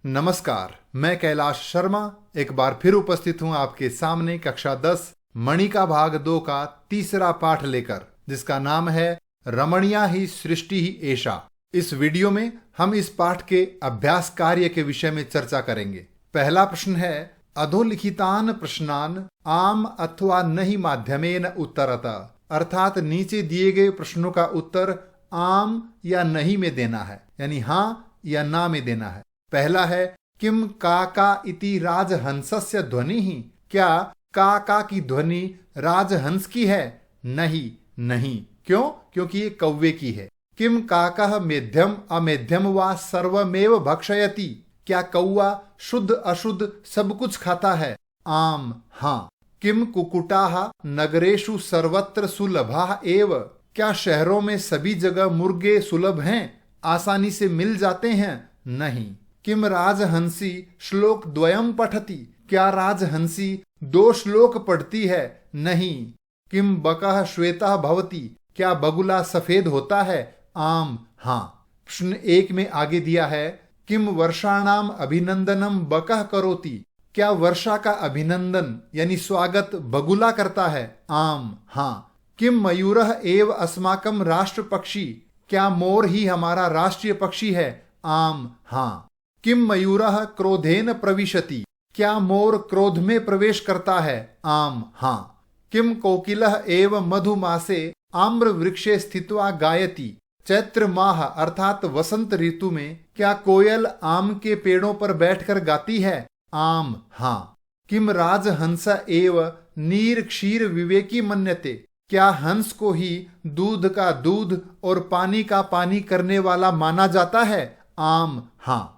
नमस्कार, मैं कैलाश शर्मा एक बार फिर उपस्थित हूं आपके सामने कक्षा 10 मणि का भाग 2 का तीसरा पाठ लेकर, जिसका नाम है रमणीया ही सृष्टि ही एषा। इस वीडियो में हम इस पाठ के अभ्यास कार्य के विषय में चर्चा करेंगे। पहला प्रश्न है, अधोलिखितान प्रश्नान आम अथवा नहीं माध्यमेन उत्तरत, अर्थात नीचे दिए गए प्रश्नों का उत्तर आम या नहीं में देना है, यानी हाँ या ना में देना है। पहला है, किम काका इति राजहंसस्य ध्वनि ही, क्या काका की ध्वनि राजहंस की है? नहीं, नहीं। क्यों? क्योंकि ये कौवे की है। किम काका मेध्यम अमेध्यम वा सर्वमेव भक्षयति, क्या कौवा शुद्ध अशुद्ध सब कुछ खाता है? आम, हाँ। किम कुकुटाः नगरेषु सर्वत्र सुलभा एव, क्या शहरों में सभी जगह मुर्गे सुलभ हैं, आसानी से मिल जाते हैं? नहीं। किम राजहंसी श्लोक द्वयम पठति, क्या राजहंसी 2 श्लोक पढ़ती है? नहीं। किम बकः श्वेतः भवति, क्या बगुला सफेद होता है? आम, हाँ। प्रश्न 1 में आगे दिया है, किम वर्षाणाम अभिनंदनम बकः करोति, क्या वर्षा का अभिनंदन यानी स्वागत बगुला करता है? आम, हाँ। किम मयूरः एव अस्माकं राष्ट्र पक्षी, क्या मोर ही हमारा राष्ट्रीय पक्षी है? आम, हाँ। किम मयूरः क्रोधेन प्रविशति, क्या मोर क्रोध में प्रवेश करता है? आम, हाँ। किम कोकिलः एव मधुमासे आम्र वृक्षे स्थित्वा गायति, चैत्र माह अर्थात वसंत ऋतु में क्या कोयल आम के पेड़ों पर बैठकर गाती है? आम, हाँ। किम राजहंस एव नीर क्षीर विवेकी मन्यते, क्या हंस को ही दूध का दूध और पानी का पानी करने वाला माना जाता है? आम, हाँ।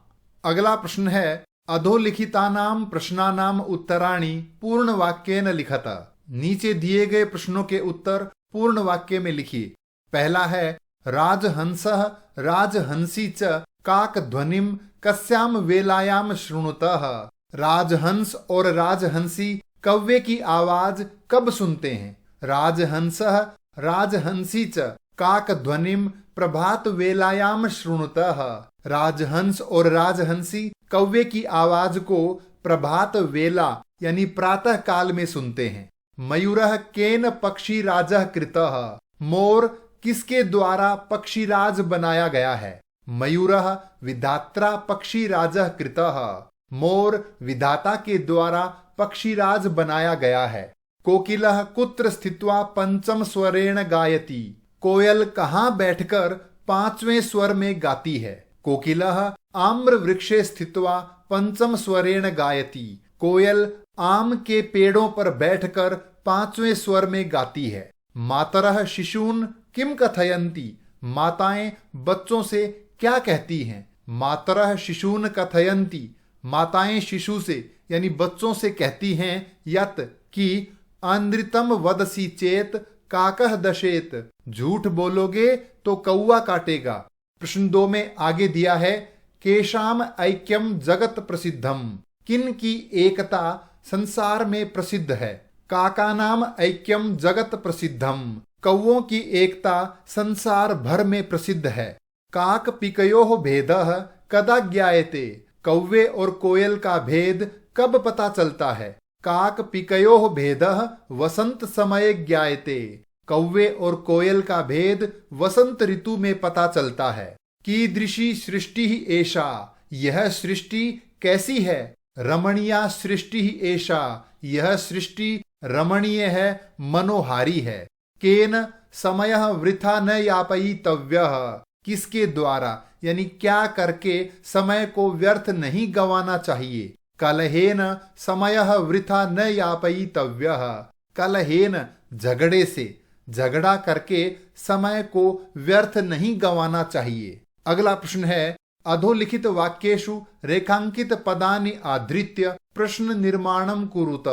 अगला प्रश्न है, अधोलिखितानाम प्रश्नानाम उत्तराणि पूर्ण वाक्येन लिखत, नीचे दिए गए प्रश्नों के उत्तर पूर्ण वाक्य में लिखिए। पहला है, राजहंसः राजहंसी च काक ध्वनिम कस्याम वेलायाम शृणुतः, राजहंस और राजहंसी कौवे की आवाज कब सुनते हैं? राजहंसः राजहंसी च काक ध्वनिम प्रभात वेलायाम शृणुतः, राजहंस और राजहंसी कौवे की आवाज को प्रभात वेला यानी प्रातः काल में सुनते हैं। मयूरः केन पक्षी राजः कृतः, मोर किसके द्वारा पक्षीराज बनाया गया है? मयूरः विधात्रा पक्षी राजः कृतः, मोर विधाता के द्वारा पक्षीराज बनाया गया है। कोकिलः कुत्र स्थित्वा पंचम स्वरेण गायति, कोयल कहाँ बैठकर 5वें स्वर में गाती है? कोकिलः आम्र वृक्षे स्थित्वा पंचम स्वरेण गायति, कोयल आम के पेड़ों पर बैठकर 5वें स्वर में गाती है। मातरः शिशून किम कथयन्ति, माताएं बच्चों से क्या कहती हैं? मातरः शिशून कथयन्ति, माताएं शिशु से यानी बच्चों से कहती हैं यत कि अनृतम वदसी चेत काकः दशेत, झूठ बोलोगे तो कौवा काटेगा। प्रश्न 2 में आगे दिया है, केशाम ऐक्यम जगत प्रसिद्धम, किन की एकता संसार में प्रसिद्ध है? काका नाम ऐक्यम जगत प्रसिद्धम, कौवों की एकता संसार भर में प्रसिद्ध है। काक पिकयोः भेदः कदा ज्ञायते, कौवे और कोयल का भेद कब पता चलता है? काक पिकयोः भेदः वसंत समय ज्ञायते, कौवे और कोयल का भेद वसंत ऋतु में पता चलता है। कीदृशी सृष्टि ही एषा, यह सृष्टि कैसी है? रमणीया सृष्टि ही एषा, यह सृष्टि रमणीय है, मनोहारी है। केन समयः वृथा न यापयितव्यः, किसके द्वारा यानी क्या करके समय को व्यर्थ नहीं गंवाना चाहिए? कलहेन समयः वृथा न यापयितव्यः, कलहेन झगड़े से, झगड़ा करके समय को व्यर्थ नहीं गंवाना चाहिए। अगला प्रश्न है, अधोलिखित वाक्येषु रेखांकित पदानि आधृत्य प्रश्न निर्माणम कुरुत,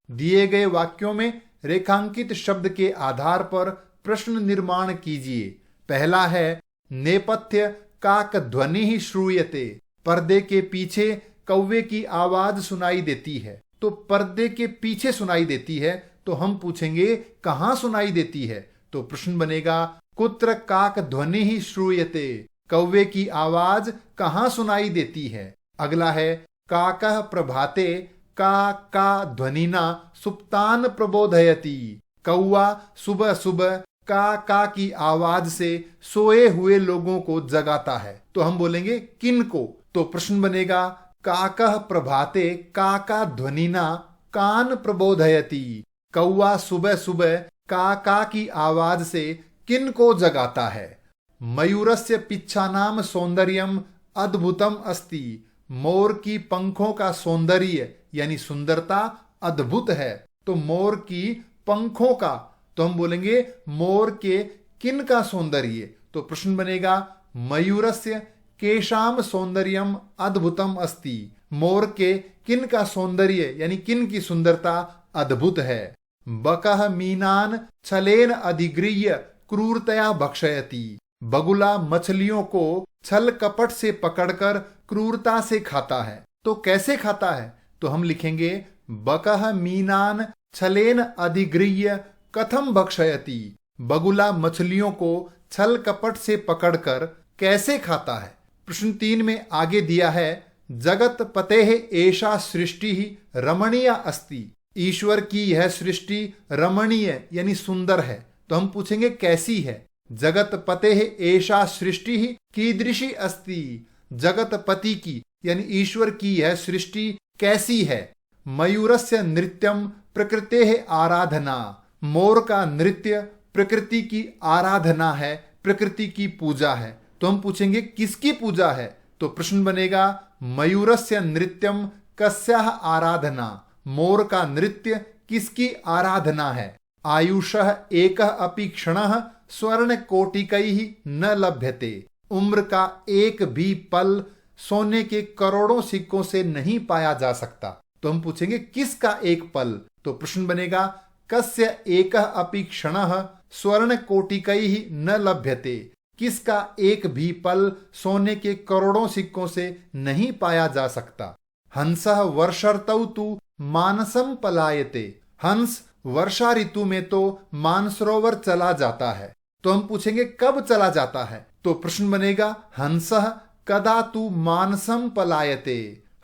दिए गए वाक्यों में रेखांकित शब्द के आधार पर प्रश्न निर्माण कीजिए। पहला है, नेपथ्य काक ध्वनि ही श्रूयते, पर्दे के पीछे कौवे की आवाज सुनाई देती है। तो पर्दे के पीछे सुनाई देती है, तो हम पूछेंगे कहाँ सुनाई देती है? तो प्रश्न बनेगा, कुत्र काक ध्वनि ही श्रूयते, कौवे की आवाज कहाँ सुनाई देती है? अगला है काकः प्रभाते का ध्वनिना सुप्तान प्रबोधयति। कौआ सुबह सुबह का की आवाज से सोए हुए लोगों को जगाता है। तो हम बोलेंगे किन को? तो प्रश्न बनेगा काकः प्रभाते का ध्वनिना कान प्रबोधयति। कौआ सुबह सुबह का की आवाज से किन को जगाता है? मयूरस्य पिच्छानाम सौंदर्यम अद्भुतम अस्ति। मोर की पंखों का सौंदर्य यानी सुंदरता अद्भुत है। तो मोर की पंखों का, तो हम बोलेंगे मोर के किन का सौंदर्य? तो प्रश्न बनेगा मयूरस्य केशाम सौंदर्यम अद्भुतम अस्ति। मोर के किन का सौंदर्य यानी किन की सुंदरता अद्भुत है। बकः मीनान छलेन अधिगृह्य क्रूरतया भक्षयति। बगुला मछलियों को छल कपट से पकड़कर क्रूरता से खाता है। तो कैसे खाता है? तो हम लिखेंगे बकः मीनान छलेन अधिगृह्य कथम भक्षयति। बगुला मछलियों को छल कपट से पकड़कर कैसे खाता है? प्रश्न 3 में आगे दिया है जगत पतेः एषा सृष्टि रमणीय अस्ति। ईश्वर की यह सृष्टि रमणीय यानी सुंदर है। तो हम पूछेंगे कैसी है? जगत पतेः एषा सृष्टि कीदृशी अस्ति। जगत पति की यानी ईश्वर की यह सृष्टि कैसी है? मयूरस्य नृत्यम प्रकृतेः आराधना। मोर का नृत्य प्रकृति की आराधना है, प्रकृति की पूजा है। तो हम पूछेंगे किसकी पूजा है? तो प्रश्न बनेगा मयूरस्य नृत्यम कस्याः आराधना। मोर का नृत्य किसकी आराधना है? आयुषः एकः अपि क्षणः स्वर्ण कोटिकैः न लभ्यते। उम्र का एक भी पल सोने के करोड़ों सिक्कों से नहीं पाया जा सकता। तो हम पूछेंगे किसका एक पल? तो प्रश्न बनेगा कस्य एकः अपि क्षणः स्वर्ण कोटिकैः न लभ्यते। किसका एक भी पल सोने के करोड़ों सिक्कों से नहीं पाया जा सकता। हंसः वर्षर्तौ तु मानसम पलायते। हंस वर्षा ऋतु में तो मानसरोवर चला जाता है। तो हम पूछेंगे कब चला जाता है? तो प्रश्न बनेगा हंसः कदा तु मानसम पलायते।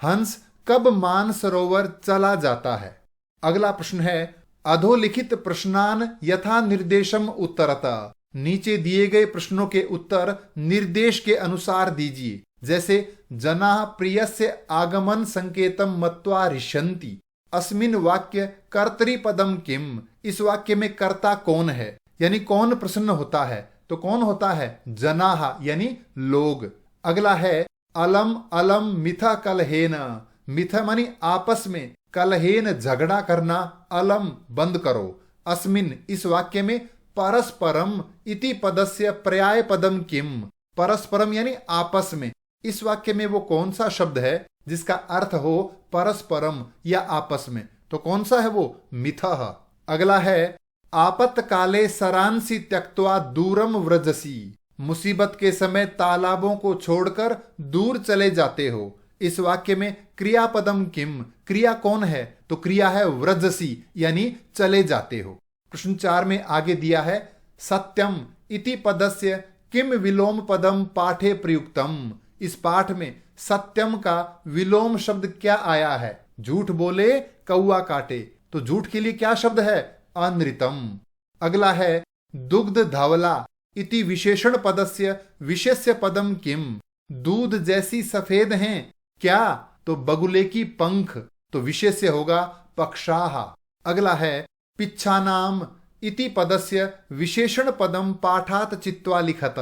हंस कब मानसरोवर चला जाता है? अगला प्रश्न है अधोलिखित प्रश्नान यथा निर्देशम उत्तरतः। नीचे दिए गए प्रश्नों के उत्तर निर्देश के अनुसार दीजिए। जैसे जनाः प्रियस्य आगमन संकेतम मत्वा हृष्यन्ति। अस्मिन् वाक्य कर्तृपदम किम। इस वाक्य में कर्ता कौन है यानी कौन प्रसन्न होता है? तो कौन होता है? जनाः यानी लोग। अगला है अलम अलम मिथा कलहेन। मिथा मानी आपस में, कलहेन झगड़ा करना, अलम बंद करो। अस्मिन इस वाक्य में परस्परम इति पदस्य पर्याय पदम किम। परस्परम यानी आपस में। इस वाक्य में वो कौन सा शब्द है जिसका अर्थ हो परस्परम या आपस में? तो कौन सा है वो? मिथः। अगला है आपत्काले सरांसि त्यक्त्वा दूरम व्रजसी। मुसीबत के समय तालाबों को छोड़कर दूर चले जाते हो। इस वाक्य में क्रियापदम किम। क्रिया कौन है? तो क्रिया है व्रजसी यानी चले जाते हो। प्रश्न 4 में आगे दिया है सत्यम इति पदस्य किम विलोम पदम पाठे प्रयुक्तम। इस पाठ में सत्यम का विलोम शब्द क्या आया है? झूठ बोले कौआ काटे। तो झूठ के लिए क्या शब्द है? अनृतम। अगला है दुग्ध धवला इति विशेषण पदस्य विशेष्य पदम किम। दूध जैसी सफेद हैं क्या? तो बगुले की पंख। तो विशेष्य होगा पक्षाः। अगला है पिच्छानाम इति पदस्य विशेषण पदम पाठात चित्वा लिखत।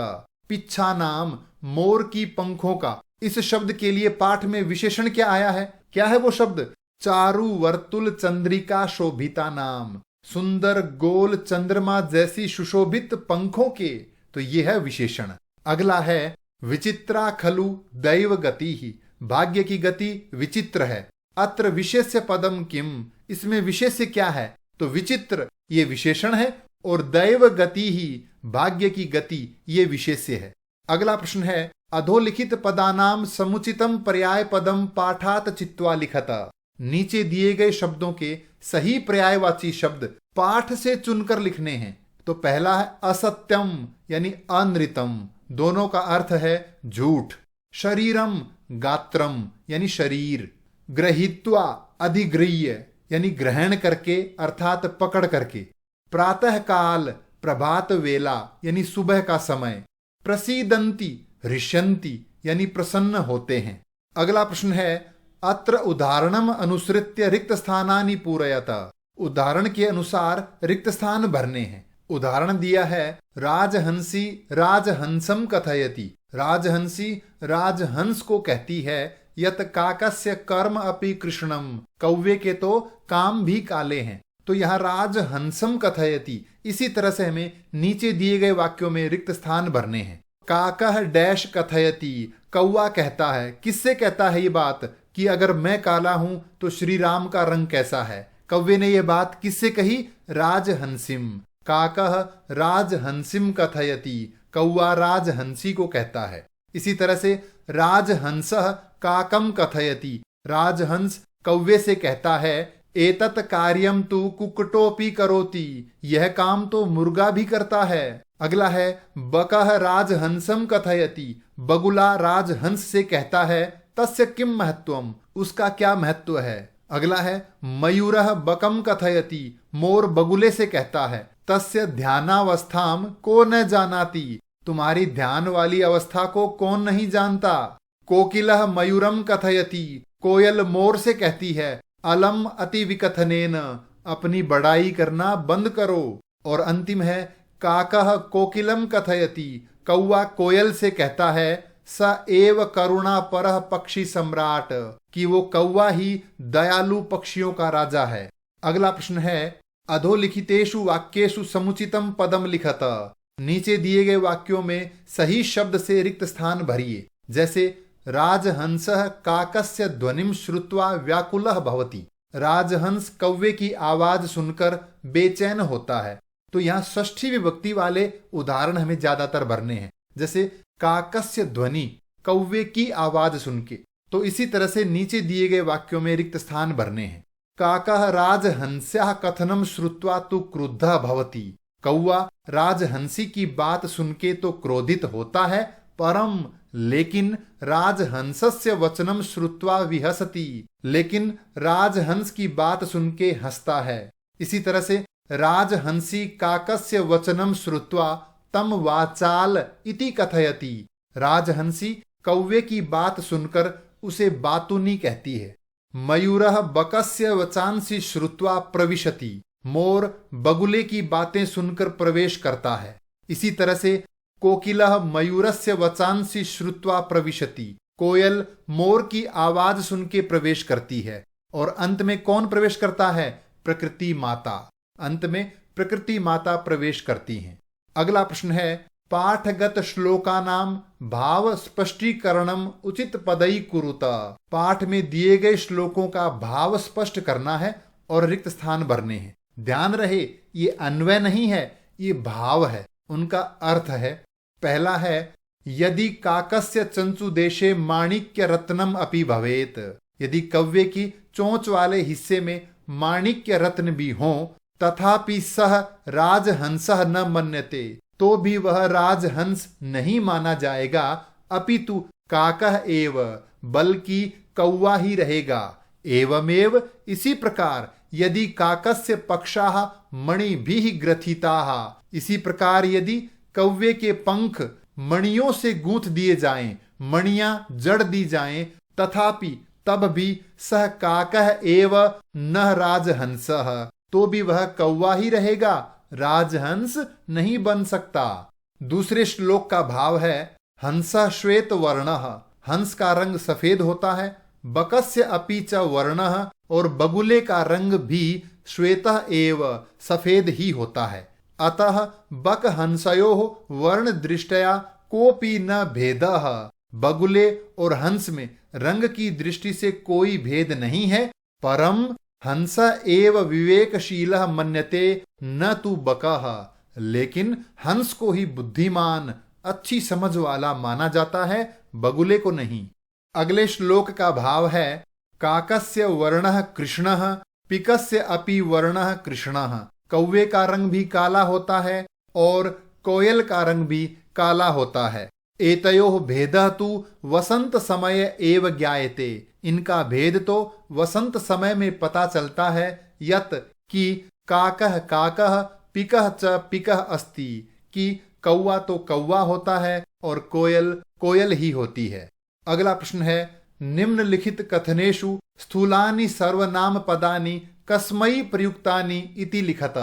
पिच्छानाम मोर की पंखों का। इस शब्द के लिए पाठ में विशेषण क्या आया है? क्या है वो शब्द? चारु वर्तुल चंद्रिका शोभिता नाम। सुंदर गोल चंद्रमा जैसी सुशोभित पंखों के। तो ये है विशेषण। अगला है विचित्रा खलु दैव गति ही। भाग्य की गति विचित्र है। अत्र विशेष्य पदम किम। इसमें विशेष्य क्या है? तो विचित्र ये विशेषण है और दैव गति ही भाग्य की गति ये विशेष्य है। अगला प्रश्न है अधोलिखित पदानाम समुचितम पर्याय पदम पाठात चित्वा लिखत। नीचे दिए गए शब्दों के सही पर्यायवाची शब्द पाठ से चुनकर लिखने हैं। तो पहला है असत्यम यानी अनृतम। दोनों का अर्थ है झूठ। शरीरम गात्रम यानी शरीर, गृहीत्वा अधिगृह्य यानी ग्रहण करके अर्थात पकड़ करके, प्रातः काल प्रभात वेला यानी सुबह का समय, प्रसीदंती हृष्यंती यानी प्रसन्न होते हैं। अगला प्रश्न है, अत्र उदाहरणम अनुसृत्य रिक्त स्थानानि पूरयत। उदाहरण के अनुसार रिक्त स्थान भरने हैं। उदाहरण दिया है, राजहंसी राजहंसम कथयति। राजहंसी राजहंस को कहती है, यत काकस्य कर्म अपि कृष्णम। कौवे के तो काम भी काले हैं। तो यहाँ राजहंसम कथयति, इसी तरह से हमें नीचे दिए गए वाक्यों में रिक्त स्थान भरने हैं। काकह डैश कथयति, कौवा कहता है। किससे कहता है ये बात कि अगर मैं काला हूं तो श्री राम का रंग कैसा है। कौवे ने यह बात किससे कही? राजहंसिम। काकह राजहंसिम कथयति, कौवा राजहंसी को कहता है। इसी तरह से राजहंसः काकम कथयति, राजहंस कौवे से कहता है, एतत् कार्यम तु कुक्कुटोपि करोति, यह काम तो मुर्गा भी करता है। अगला है, बकः राजहंसम कथयति, बगुला राजहंस से कहता है, तस्य किम महत्वम, उसका क्या महत्व है। अगला है, मयूरः बकम कथयति, मोर बगुले से कहता है, तस्य ध्यानावस्थाम को न जानाति, तुम्हारी ध्यान वाली अवस्था को कौन नहीं जानता। कोकिलः मयूरम कथयति, कोयल मोर से कहती है, अलम अति विकथनेन, अपनी बड़ाई करना बंद करो। और अंतिम है, काकः कोकिलम कथयति, कौवा कोयल से कहता है, स एव करुणा परः पक्षी सम्राट, कि वो कौवा ही दयालु पक्षियों का राजा है। अगला प्रश्न है, अधोलिखितेषु वाक्येषु समुचितम पदम लिखत। नीचे दिए गए वाक्यों में सही शब्द से रिक्त स्थान भरिए। जैसे राजहंसः काकस्य ध्वनिम श्रुत्वा व्याकुलः भवति, राजहंस कौवे की आवाज सुनकर बेचैन होता है। तो यहाँ षष्ठी विभक्ति वाले उदाहरण हमें ज्यादातर भरने हैं। जैसे काकस्य ध्वनि, कौवे की आवाज सुन के। तो इसी तरह से नीचे दिए गए वाक्यों में रिक्त स्थान भरने हैं। काकः राजहंस्याः कथनम श्रुत्वा तु क्रुद्धः भवति, कौवा राजहंसी की बात सुन के तो क्रोधित होता है, परम लेकिन राजहंसस्य वचनम श्रुत्वा विहसति, लेकिन राजहंस की बात सुन के हंसता है। इसी तरह से राजहंसी काकस्य वचनम श्रुत्वा तम वाचाल इति कथयति, राजहंसी कौवे की बात सुनकर उसे बातुनी कहती है। मयूरः बकस्य वचांसि श्रुत्वा प्रविशति, मोर बगुले की बातें सुनकर प्रवेश करता है। इसी तरह से कोकिलः मयूरस्य वचांसि श्रुत्वा प्रविशति, कोयल मोर की आवाज सुन के प्रवेश करती है। और अंत में कौन प्रवेश करता है? प्रकृति माता। अंत में प्रकृति माता प्रवेश करती हैं। अगला प्रश्न है, पाठगत श्लोकानाम भाव स्पष्टीकरणम उचित पदई कुरुत। पाठ में दिए गए श्लोकों का भाव स्पष्ट करना है और रिक्त स्थान भरने हैं। ध्यान रहे, ये अन्वय नहीं है, ये भाव है, उनका अर्थ है। पहला है, यदि काकस्य चंचु देशे माणिक्य रत्नम अपि भवेत, यदि कव्वे की चोंच वाले हिस्से में माणिक्य रत्न भी हों, तथापि सह राजहंसः न मन्यते, तो भी वह राजहंस नहीं माना जाएगा, अपितु काकः एव, बल्कि कौवा ही रहेगा। एवमेव, इसी प्रकार यदि काकस्य पक्षाः मणिभिः ग्रथिताः, इसी प्रकार यदि कौवे के पंख मणियों से गूंथ दिए जाएं, मणियां जड़ दी जाएं, तथापि तब भी सह काकः एव न राजहंसः, तो भी वह कौवा ही रहेगा, राजहंस नहीं बन सकता। दूसरे श्लोक का भाव है, हंसः श्वेत वर्णः, हंस का रंग सफेद होता है। बकस्य अपि च वर्णः, और बगुले का रंग भी श्वेतः एव, सफेद ही होता है। अतः बक हंसयोः वर्ण दृष्टया कोपि न भेदः, बगुले और हंस में रंग की दृष्टि से कोई भेद नहीं है। परम हंस एव विवेकशीलः मन्यते न तु बकः, लेकिन हंस को ही बुद्धिमान, अच्छी समझ वाला माना जाता है, बगुले को नहीं। अगले श्लोक का भाव है, काकस्य वर्णः कृष्णः पिकस्य अपि वर्णः कृष्णः, कौवे का रंग भी काला होता है और कोयल का रंग भी काला होता है। एतयोः भेदः तु वसंत समय एव ज्ञायते, इनका भेद तो वसंत समय में पता चलता है। यत कि काकः काकः पिकः च पिकः अस्ति, कि कौवा तो कौवा होता है और कोयल कोयल ही होती है। अगला प्रश्न है, निम्नलिखित कथनेषु स्थूलानि सर्वनाम पदानि कस्मै प्रयुक्तानि इति लिखत।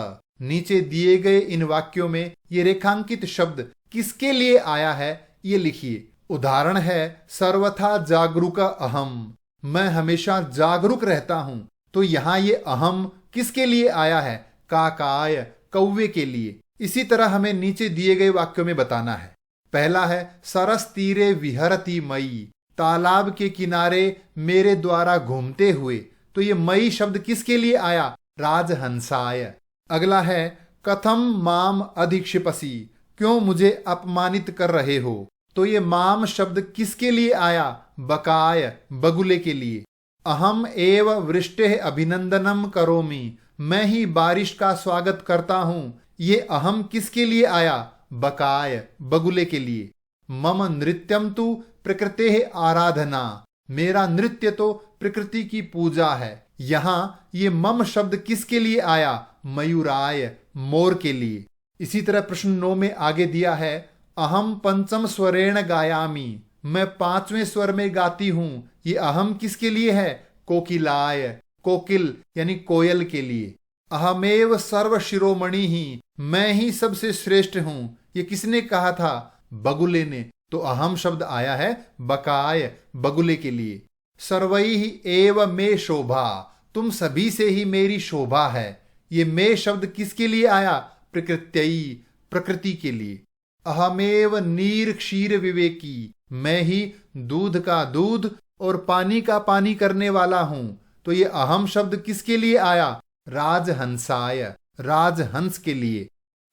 नीचे दिए गए इन वाक्यों में ये रेखांकित शब्द किसके लिए आया है ये लिखिए। उदाहरण है, सर्वथा जागरूक अहम, मैं हमेशा जागरूक रहता हूं। तो यहाँ ये अहम किसके लिए आया है? काकाय, कौवे के लिए। इसी तरह हमें नीचे दिए गए वाक्यों में बताना है। पहला है, सरस तीरे विहरती मई, तालाब के किनारे मेरे द्वारा घूमते हुए। तो ये मई शब्द किसके लिए आया? राजहंसाय। अगला है, कथम माम अधिक्षिपसी, क्यों मुझे अपमानित कर रहे हो। तो ये माम शब्द किसके लिए आया? बकाय, बगुले के लिए। अहम एव वृष्टेः अभिनंदनम करोमि, मैं ही बारिश का स्वागत करता हूं। ये अहम किसके लिए आया? बकाय, बगुले के लिए। मम नृत्यम तु प्रकृतेः आराधना, मेरा नृत्य तो प्रकृति की पूजा है। यहां ये मम शब्द किसके लिए आया? मयूराय, मोर के लिए। इसी तरह प्रश्न 9 में आगे दिया है, अहम पंचम स्वरेण गायामी, मैं 5वें स्वर में गाती हूं। ये अहम किसके लिए है? कोकिलाय, कोकिल यानी कोयल के लिए। अहमेव सर्व शिरोमणि ही, मैं ही सबसे श्रेष्ठ हूं। ये किसने कहा था? बगुले ने। तो अहम शब्द आया है बकाय, बगुले के लिए। सर्वैहि एव मे शोभा, तुम सभी से ही मेरी शोभा है। ये मे शब्द किसके लिए आया? प्रकृत्यई, प्रकृति के लिए। अहमेव नीर क्षीर विवेकी, मैं ही दूध का दूध और पानी का पानी करने वाला हूं। तो ये अहम शब्द किसके लिए आया? राजहंसाय, राजहंस के लिए।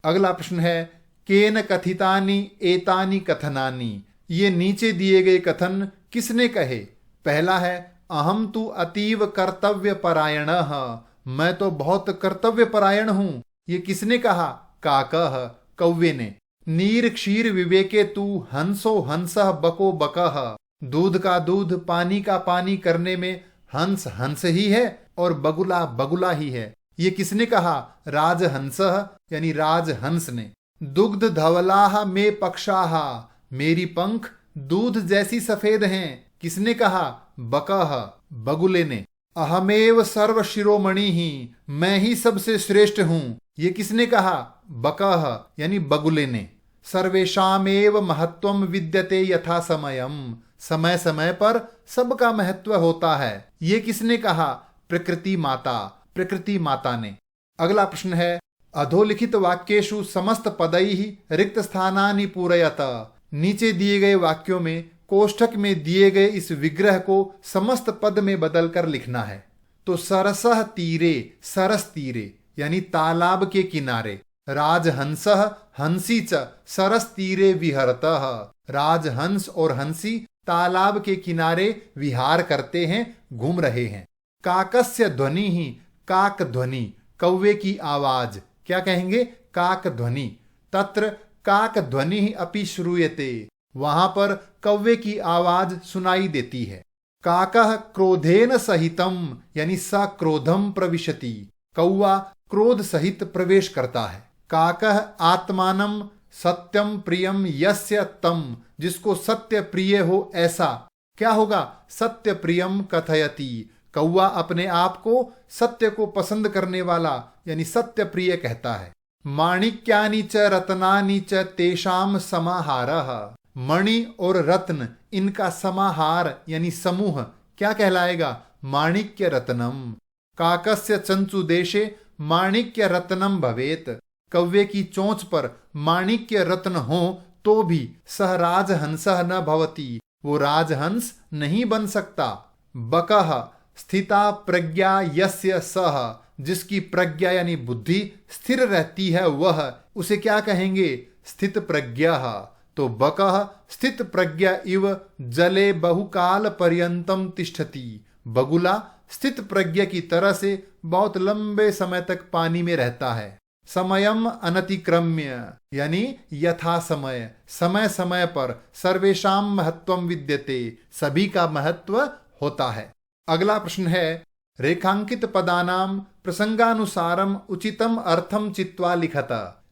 अगला प्रश्न है, केन कथितानि एतानि कथनानि, ये नीचे दिए गए कथन किसने कहे? पहला है, अहम तु अतीव कर्तव्य परायणः, मैं तो बहुत कर्तव्य परायण हूं। ये किसने कहा? काकः, कौवे ने। नीर क्षीर विवेके तु हंसो हंसः बको बकः, दूध का दूध पानी का पानी करने में हंस हंस ही है और बगुला बगुला ही है। ये किसने कहा? राजहंसः यानी राजहंस ने। दुग्ध धवलाः मे पक्षाः, मेरी पंख दूध जैसी सफेद हैं। किसने कहा? बकः, बगुले ने। अहमेव सर्व शिरोमणि ही, मैं ही सबसे श्रेष्ठ हूं। ये किसने कहा? बकः यानी बगुले ने। सर्वेषामेव महत्वम विद्यते यथा समयम, समय समय पर सबका महत्व होता है। ये किसने कहा? प्रकृति माता, प्रकृति माता ने। अगला प्रश्न है, अधोलिखित वाक्येषु समस्त पदैहि रिक्त स्थानानि पूरयत, नीचे दिए गए वाक्यों में कोष्ठक में दिए गए इस विग्रह को समस्त पद में बदलकर लिखना है। तो सरसः तीरे, सरस तीरे यानी तालाब के किनारे। राजहंसः हंसी च सरस तीरे विहरतः, राजहंस और हंसी तालाब के किनारे विहार करते हैं, घूम रहे हैं। काकस्य ध्वनि ही, काक ध्वनि, कौवे की आवाज। क्या कहेंगे? काक ध्वनि। तत्र काक ध्वनि अपि श्रूयते, वहां पर कौवे की आवाज सुनाई देती है। काकः क्रोधेन सहितम यानी स क्रोधम प्रविशति, कौवा क्रोध सहित प्रवेश करता है। काकः आत्मानम सत्यम प्रियम यस्य तम, जिसको सत्य प्रिय हो ऐसा। क्या होगा? सत्य प्रियम कथयति, कौवा अपने आप को सत्य को पसंद करने वाला यानी सत्य प्रिय कहता है। माणिक्यानि च रत्नानि च तेषाम समाहारः, मणि और रत्न इनका समाहार यानी समूह क्या कहलाएगा? माणिक्य रत्नम। काकस्य चंचु देशे माणिक्य रत्नम भवेत, कौवे की चोंच पर माणिक्य रत्न हो तो भी सह राजहंसः न भवति, वो राजहंस नहीं बन सकता। बकः स्थिता प्रज्ञा यस्य सह, जिसकी प्रज्ञा यानी बुद्धि स्थिर रहती है वह, उसे क्या कहेंगे? स्थित प्रज्ञः। तो बकः स्थित प्रज्ञा इव जले बहुकाल पर्यंतम तिष्ठति, बगुला स्थित प्रज्ञा की तरह से बहुत लंबे समय तक पानी में रहता है। समयम अनतिक्रम्य यानी यथा समय, समय समय पर। सर्वेषाम महत्वम विद्यते, सभी का महत्व होता है। अगला प्रश्न है, रेखांकित पदानाम प्रसंगानुसारम उचितम अर्थम चित्वा लिखत।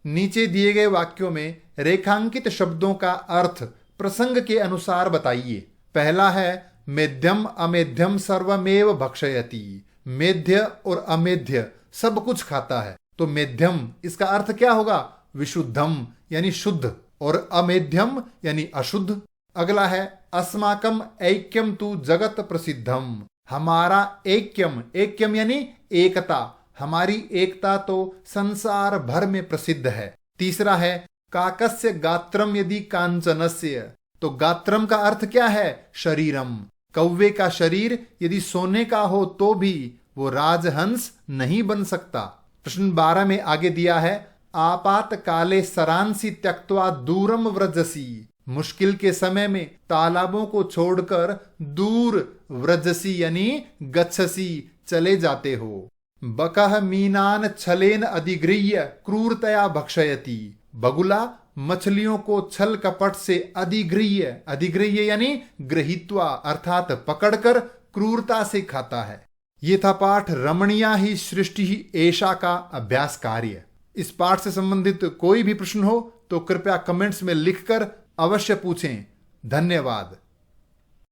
नीचे दिए गए वाक्यों में रेखांकित शब्दों का अर्थ प्रसंग के अनुसार बताइए। पहला है, मेध्यम अमेध्यम सर्वमेव भक्षयति। मेध्य और अमेध्य सब कुछ खाता है, तो मेध्यम इसका अर्थ क्या होगा? विशुद्धम यानी शुद्ध, और अमेध्यम यानी अशुद्ध। अगला है, अस्माकम ऐक्यम तु जगत प्रसिद्धम। हमारा ऐक्यम, ऐक्यम यानी एकता, हमारी एकता तो संसार भर में प्रसिद्ध है। तीसरा है, काकस्य गात्रम यदि कांचनस्य। तो गात्रम का अर्थ क्या है? शरीरम। कौवे का शरीर यदि सोने का हो तो भी वो राजहंस नहीं बन सकता। प्रश्न 12 में आगे दिया है, आपात काले सरांसी त्यक्त्वा दूरम व्रजसी। मुश्किल के समय में तालाबों को छोड़कर दूर व्रजसी यानी गच्छसी चले जाते हो। बकह मीनान छलेन अधिगृह्य क्रूरतया भक्षयति। बगुला मछलियों को छल कपट से अधिगृह्य, अधिगृह्य यानी गृहीत्वा अर्थात पकड़कर क्रूरता से खाता है। ये था पाठ रमणीया ही सृष्टि ही ऐशा का अभ्यास कार्य। इस पाठ से संबंधित कोई भी प्रश्न हो तो कृपया कमेंट्स में लिखकर अवश्य पूछें। धन्यवाद।